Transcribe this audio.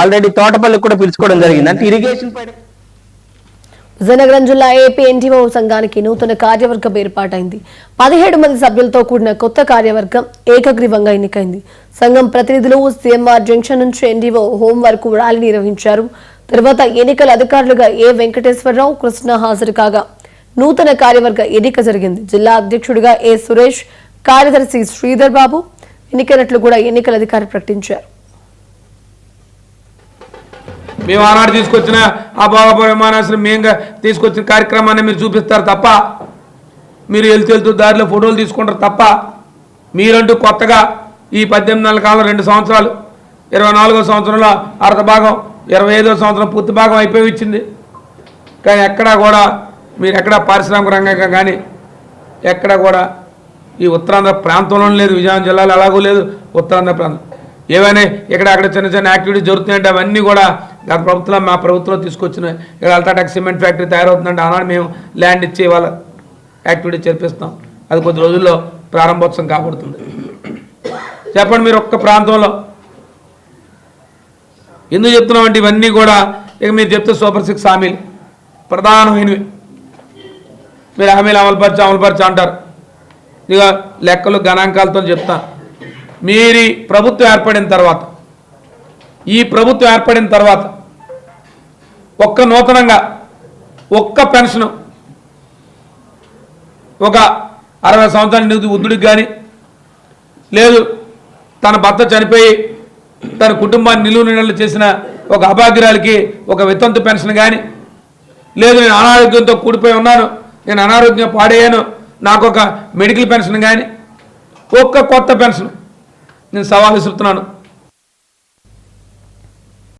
Already తోటపల్లికి కూడా పిలుచుకోవడం జరిగింది. అంటే ఇరిగేషన్ పైన విజయనగరం జిల్లా ఏపీ ఎన్టీఓ సంఘానికి నూతన కార్యవర్గం ఏర్పాటైంది. 17 మంది సభ్యులతో కూడిన కొత్త కార్యవర్గం ఏకగ్రీవంగా ఎన్నికైంది. సంఘం ప్రతినిధులు సిఎంఆర్ జంక్షన్ నుంచి ఎన్టీఓ హోం వరకు ర్యాలీ నిర్వహించారు. తర్వాత ఎన్నికల అధికారులుగా ఏ వెంకటేశ్వరరావు, కృష్ణ హాజరు కాగా నూతన కార్యవర్గ ఎన్నిక జరిగింది. జిల్లా అధ్యక్షుడిగా ఏ సురేష్, కార్యదర్శి శ్రీధర్ బాబు ఎన్నికైనట్లు కూడా ఎన్నికల అధికారి ప్రకటించారు. మేము ఆనాడు తీసుకొచ్చిన ఆ భోగాపురం విమానాశ్రయం మేము తీసుకొచ్చిన కార్యక్రమాన్ని మీరు చూపిస్తారు తప్ప, మీరు వెళ్తూ దారిలో ఫోటోలు తీసుకుంటారు తప్ప, మీరంటూ కొత్తగా ఈ 18 నెలల కాలంలో 2 సంవత్సరాలు 24వ సంవత్సరంలో అర్ధ భాగం 25వ సంవత్సరం పూర్తి భాగం అయిపోయి ఇచ్చింది. కానీ ఎక్కడా కూడా మీరు ఎక్కడా పారిశ్రామిక రంగంగా కానీ ఎక్కడా కూడా ఈ ఉత్తరాంధ్ర ప్రాంతంలో లేదు, విజయనగరం జిల్లాలో అలాగూ లేదు. ఉత్తరాంధ్ర ప్రాంతం ఏవైనా ఇక్కడ అక్కడ చిన్న చిన్న యాక్టివిటీస్ జరుగుతున్నాయంటే అవన్నీ కూడా గత ప్రభుత్వంలో మా ప్రభుత్వంలో తీసుకొచ్చినాయి. ఇక్కడ అల్ట్రాటెక్ సిమెంట్ ఫ్యాక్టరీ తయారవుతుందంటే ఆనాడు మేము ల్యాండ్ ఇచ్చి వాళ్ళ యాక్టివిటీ చేర్పిస్తాం. అది కొద్ది రోజుల్లో ప్రారంభోత్సవం కాబడుతుంది. చెప్పండి మీరు ఒక్క ప్రాంతంలో ఎందుకు చెప్తున్నామంటే ఇవన్నీ కూడా ఇక మీరు చెప్తే సూపర్ 6 హామీలు ప్రధానమైనవి. మీరు హామీలు అమలుపరిచి అంటారు. ఇక లెక్కలు గణాంకాలతో చెప్తాను. మీరు ప్రభుత్వం ఏర్పడిన తర్వాత ఈ ప్రభుత్వం ఏర్పడిన తర్వాత ఒక్క నూతనంగా ఒక్క పెన్షన్ ఒక 60 సంవత్సరాల వృద్ధుడికి కానీ లేదు తన భర్త చనిపోయి తన కుటుంబాన్ని నిలువు చేసిన ఒక అభాగ్యురాలకి ఒక వితంతు పెన్షన్ కానీ లేదు నేను అనారోగ్యంతో కూడిపోయి ఉన్నాను, నేను అనారోగ్యం పాడయ్యాను, నాకు ఒక మెడికల్ పెన్షన్ కానీ ఒక్క కొత్త పెన్షన్ నేను సవాల్ విసురుతున్నాను.